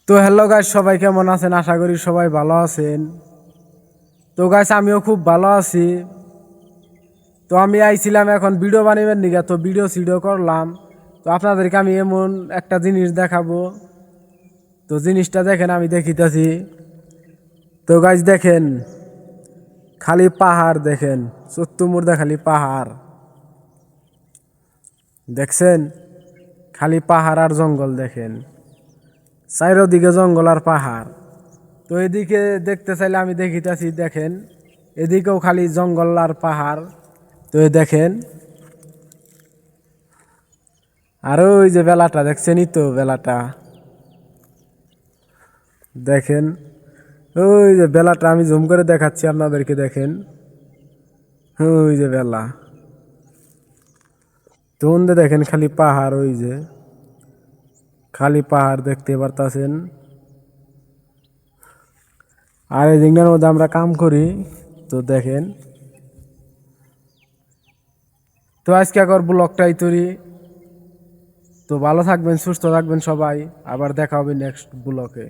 তো hello guys, সবাই কেমন আছেন? আশা করি সবাই ভালো আছেন। তো গাইস, আমিও খুব ভালো আছি। তো আমি আইছিলাম এখন ভিডিও বানাবেন নিগা, তো ভিডিও করলাম। তো আপনাদেরকে আমি এমন একটা জিনিস দেখাবো। তো জিনিসটা দেখেন, আমি দেখিতেছি। তো গাইস দেখেন, খালি পাহাড় দেখেন, চতুর্মুর্দা খালি পাহাড় দেখছেন। খালি পাহাড় আর জঙ্গল দেখেন, চারিদিকে জঙ্গল আর পাহাড়। তো এদিকে দেখতে চাইলে আমি দেখিতেছি, দেখেন এদিকেও খালি জঙ্গল আর পাহাড়। তো এই দেখেন, আর ওই যে বেলাটা দেখছেনই, তো বেলাটা দেখেন। ওই যে বেলাটা আমি জুম করে দেখাচ্ছি আপনাদেরকে, দেখেন ওই যে বেলা। তো দেখেন খালি পাহাড়, ওই যে খালি পাহাড় দেখতে পারতাছেন। আর এই দিকটার মধ্যে আমরা কাম করি। তো দেখেন, তো আজকে একবার ব্লগটাই তৈরি। তো ভালো থাকবেন, সুস্থ থাকবেন সবাই। আবার দেখা হবে নেক্সট ব্লগে।